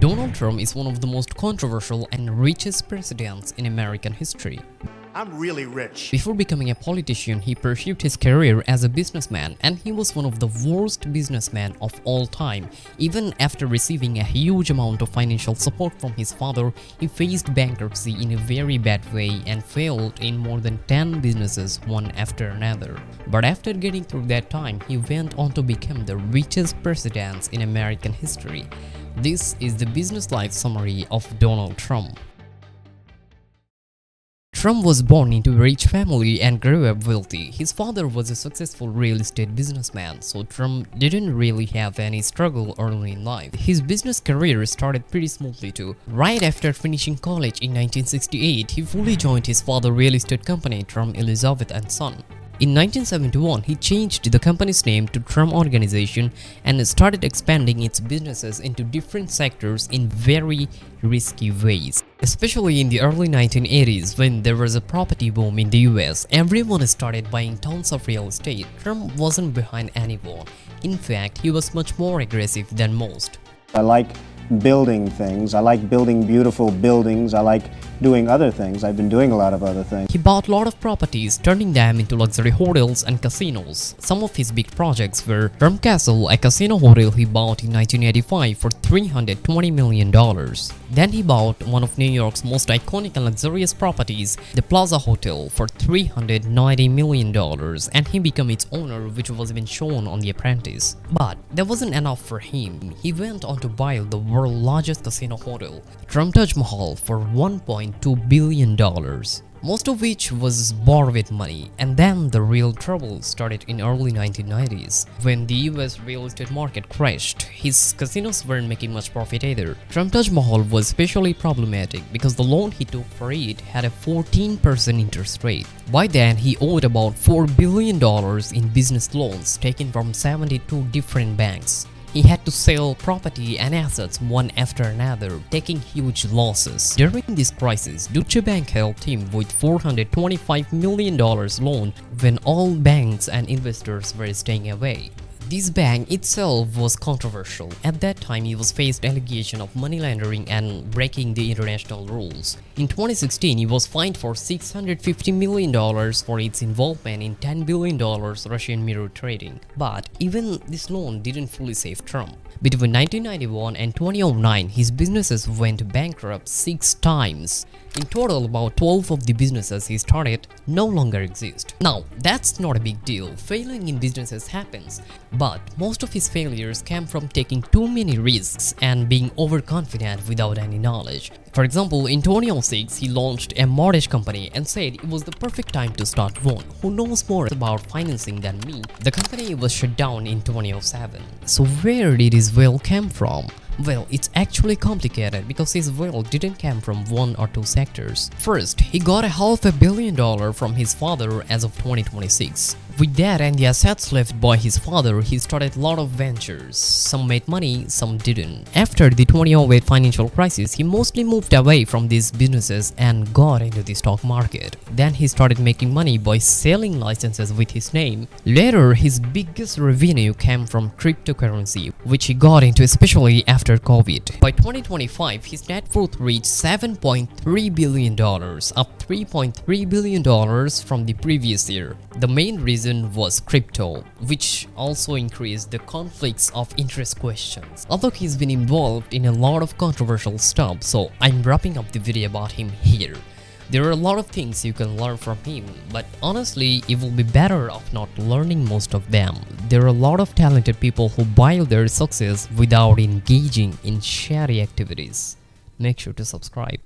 Donald Trump is one of the most controversial and richest presidents in American history. I'm really rich. Before becoming a politician, he pursued his career as a businessman, and he was one of the worst businessmen of all time. Even after receiving a huge amount of financial support from his father, he faced bankruptcy in a very bad way and failed in more than 10 businesses one after another. But after getting through that time, he went on to become the richest president in American history. This is the business life summary of Donald Trump. Trump was born into a rich family and grew up wealthy. His father was a successful real estate businessman, so Trump didn't really have any struggle early in life. His business career started pretty smoothly too. Right after finishing college in 1968, he fully joined his father's real estate company, Trump Elizabeth and Son. In 1971, he changed the company's name to Trump Organization and started expanding its businesses into different sectors in very risky ways. Especially in the early 1980s, when there was a property boom in the US, everyone started buying tons of real estate. Trump wasn't behind anyone. In fact, he was much more aggressive than most. I like building things. I like building beautiful buildings. I like doing other things. I've been doing a lot of other things. He bought a lot of properties, turning them into luxury hotels and casinos. Some of his big projects were Trump Castle, a casino hotel he bought in 1985 for $320 million. Then he bought one of New York's most iconic and luxurious properties, the Plaza Hotel, for $390 million, and he became its owner, which was even shown on The Apprentice. But that wasn't enough for him. He went on to buy the world's largest casino hotel, Trump Taj Mahal, for $1.2 billion. Most of which was borrowed money. And then the real trouble started in early 1990s. When the US real estate market crashed, his casinos weren't making much profit either. Trump Taj Mahal was especially problematic because the loan he took for it had a 14% interest rate. By then, he owed about $4 billion in business loans taken from 72 different banks. He had to sell property and assets one after another, taking huge losses. During this crisis, Deutsche Bank helped him with $425 million loan when all banks and investors were staying away. This bank itself was controversial. At that time, he was faced allegation of money laundering and breaking the international rules. In 2016, he was fined for $650 million for its involvement in $10 billion Russian mirror trading. But even this loan didn't fully save Trump. Between 1991 and 2009, his businesses went bankrupt 6 times. In total, about 12 of the businesses he started no longer exist. Now, that's not a big deal. Failing in businesses happens. But most of his failures came from taking too many risks and being overconfident without any knowledge. For example, in 2006, he launched a mortgage company and said it was the perfect time to start one. Who knows more about financing than me? The company was shut down in 2007. So where did his wealth come from? Well, it's actually complicated because his wealth didn't come from one or two sectors. First, he got $500 million from his father as of 2026. With that and the assets left by his father, he started a lot of ventures. Some made money, some didn't. After the 2008 financial crisis, he mostly moved away from these businesses and got into the stock market. Then he started making money by selling licenses with his name. Later, his biggest revenue came from cryptocurrency, which he got into especially after COVID. By 2025, his net worth reached $7.3 billion, up $3.3 billion from the previous year. The main reason was crypto, which also increased the conflicts of interest questions. Although he's been involved in a lot of controversial stuff, so I'm wrapping up the video about him here. There are a lot of things you can learn from him, but honestly, it will be better off not learning most of them. There are a lot of talented people who build their success without engaging in shady activities. Make sure to subscribe.